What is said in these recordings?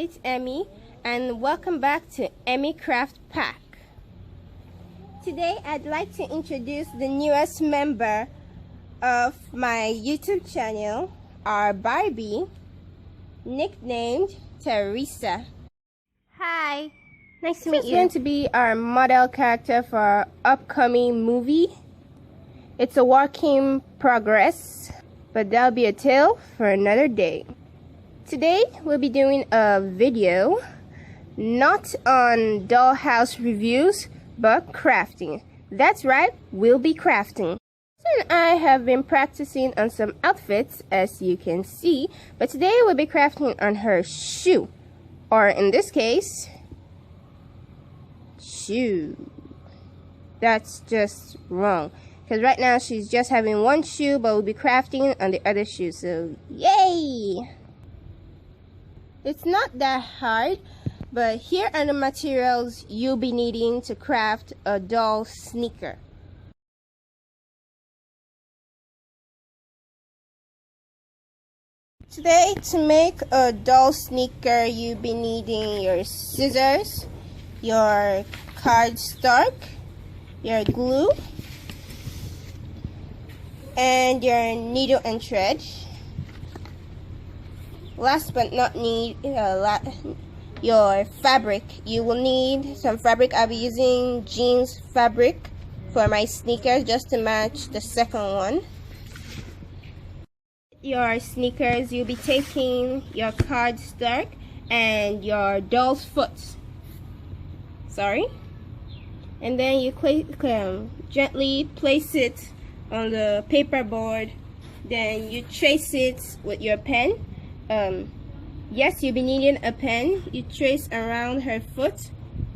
it's Emmy, and welcome back to Emicraftpack. Today I'd like to introduce the newest member of my YouTube channel, our Barbie, nicknamed Terissa. Hi, nice to meet you. This is going to be our model character for our upcoming movie. It's a work in progress, but that'll be a tale for another day. Today we'll be doing a video not on dollhouse reviews but crafting. That's right, we'll be crafting. And I have been practicing on some outfits, as you can see, but today we'll be crafting on her shoe, or in this case, shoe. That's just wrong, because right now she's just having one shoe, but we'll be crafting on the other shoe, so yay! It's not that hard, but here are the materials you'll be needing to craft a doll sneaker. Today, to make a doll sneaker, you'll be needing your scissors, your cardstock, your glue, and your needle and thread. Last but not least, your fabric. You will need some fabric. I'll be using jeans fabric for my sneakers just to match the second one. Your sneakers, you'll be taking your cardstock and your doll's foot. And then you gently place it on the paper board. Then you trace it with your pen. Yes, you'll be needing a pen. You trace around her foot,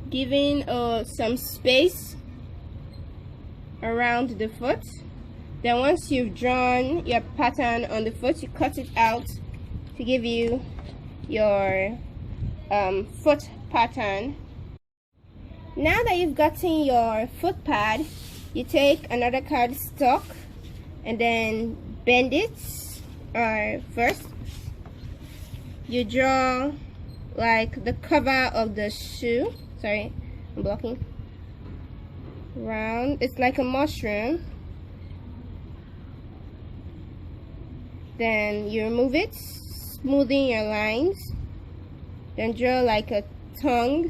giving some space around the foot. Then once you've drawn your pattern on the foot, you cut it out to give you your foot pattern. Now that you've gotten your foot pad, you take another cardstock and then bend it. First you draw like the cover of the shoe. Sorry, I'm blocking. Round. It's like a mushroom. Then you remove it, smoothing your lines. Then draw like a tongue.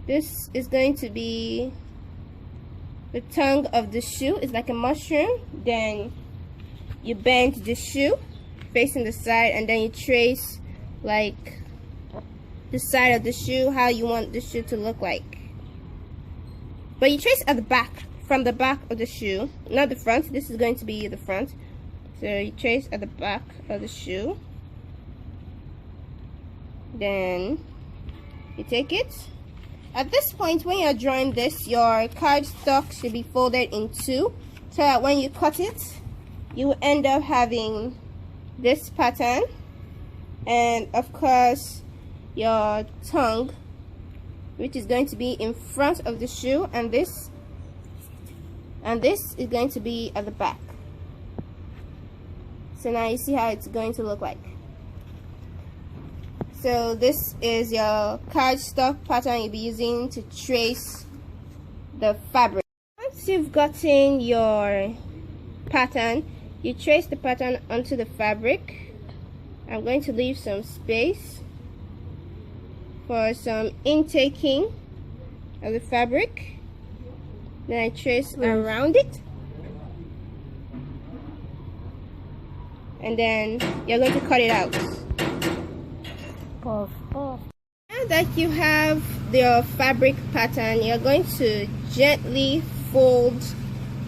This is going to be the tongue of the shoe. It's like a mushroom. Then you bend the shoe facing the side, and then you trace like the side of the shoe, how you want the shoe to look like. But you trace at the back, from the back of the shoe, not the front. This is going to be the front. So you trace at the back of the shoe. Then you take it. At this point, when you're drawing this, your cardstock should be folded in two, so that when you cut it, you will end up having this pattern, and of course your tongue, which is going to be in front of the shoe, and this is going to be at the back. So now you see how it's going to look like. So this is your cardstock pattern you'll be using to trace the fabric. Once you've gotten your pattern, you trace the pattern onto the fabric. I'm going to leave some space for some intaking of the fabric. Then I trace around it. And then you're going to cut it out. Now that you have your fabric pattern, you're going to gently fold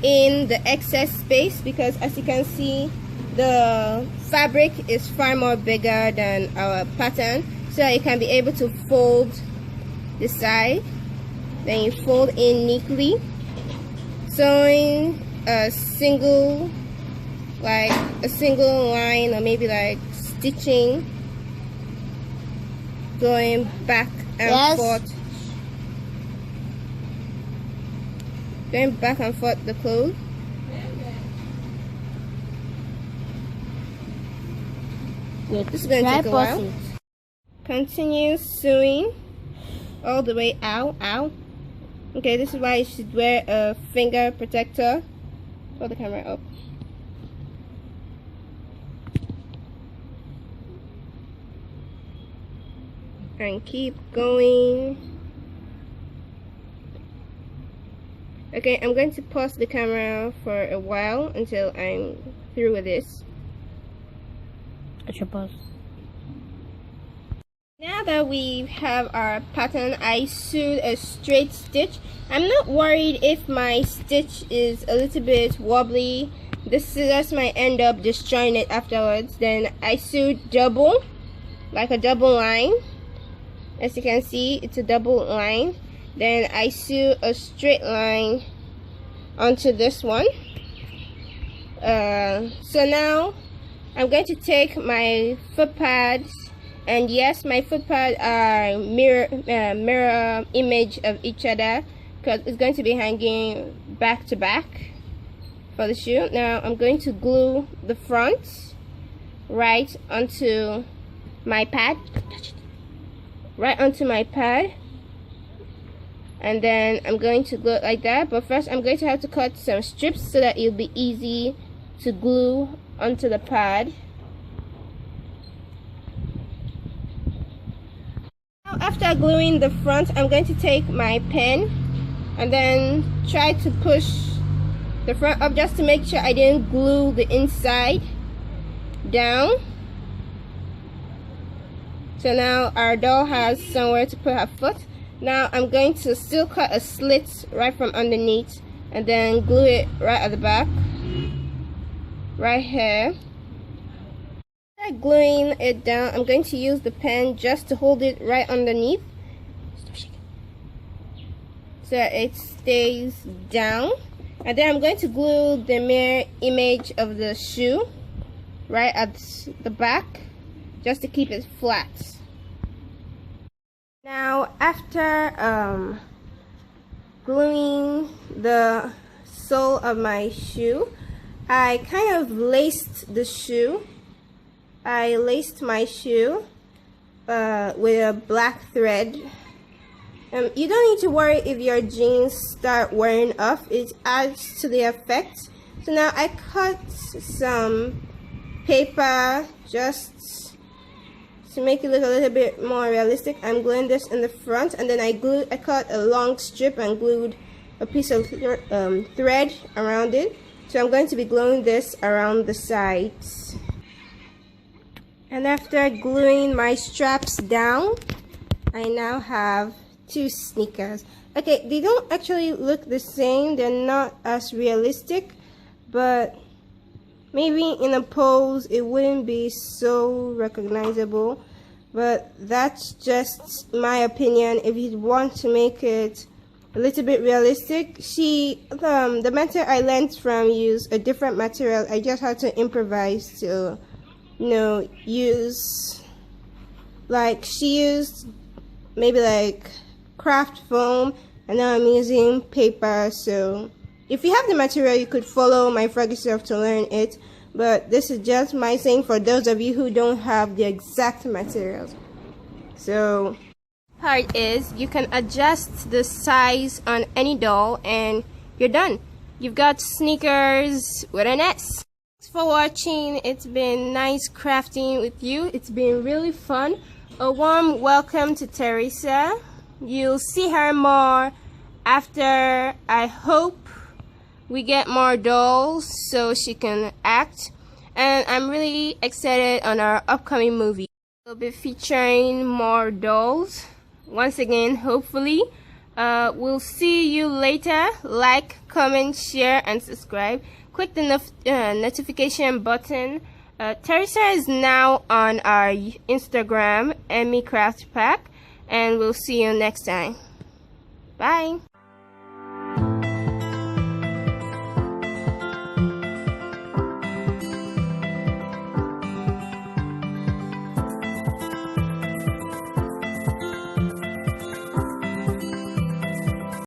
in the excess space, because as you can see, the fabric is far more bigger than our pattern, so you can be able to fold the side. Then you fold in neatly, sewing a single line, or maybe like stitching, going back and forth. Going back and forth the clothes. Wait, This is going to take a while. Continue sewing all the way out. Ow. Okay, this is why you should wear a finger protector. Hold the camera up. And keep going. Okay, I'm going to pause the camera for a while until I'm through with this. I should pause. Now that we have our pattern, I sewed a straight stitch. I'm not worried if my stitch is a little bit wobbly. The scissors might end up destroying it afterwards. Then I sewed double, like a double line. As you can see, it's a double line. Then I sew a straight line onto this one. So now I'm going to take my foot pads, and yes, my foot pads are mirror image of each other, because it's going to be hanging back to back for the shoe. Now I'm going to glue the front right onto my pad. Right onto my pad, and then I'm going to glue it like that. But first I'm going to have to cut some strips so that it'll be easy to glue onto the pad. Now after gluing the front, I'm going to take my pen and then try to push the front up just to make sure I didn't glue the inside down. So now our doll has somewhere to put her foot. Now I'm going to still cut a slit right from underneath and then glue it right at the back, right here. After gluing it down, I'm going to use the pen just to hold it right underneath so it stays down. And then I'm going to glue the mirror image of the shoe right at the back just to keep it flat. Now after gluing the sole of my shoe, I kind of laced the shoe. I laced my shoe with a black thread. You don't need to worry if your jeans start wearing off. It adds to the effect. So now I cut some paper just to make it look a little bit more realistic. I'm gluing this in the front, and then I cut a long strip and glued a piece of thread around it. So I'm going to be gluing this around the sides. And after gluing my straps down, I now have two sneakers. Okay, they don't actually look the same. They're not as realistic, but maybe in a pose it wouldn't be so recognizable, but that's just my opinion. If you want to make it a little bit realistic, the material I lent from used a different material. I just had to improvise to, use, like, she used maybe like craft foam, and now I'm using paper. So if you have the material, you could follow my froggy self to learn it, but this is just my saying for those of you who don't have the exact materials. So part is you can adjust the size on any doll and you're done. You've got sneakers with an S. Thanks for watching. It's been nice crafting with you. It's been really fun. A warm welcome to Terissa. You'll see her more after, I hope, we get more dolls so she can act. And I'm really excited on our upcoming movie. We'll be featuring more dolls. Once again, hopefully. We'll see you later. Like, comment, share, and subscribe. Click the notification button. Terissa is now on our Instagram, Emicraftpack, and we'll see you next time. Bye.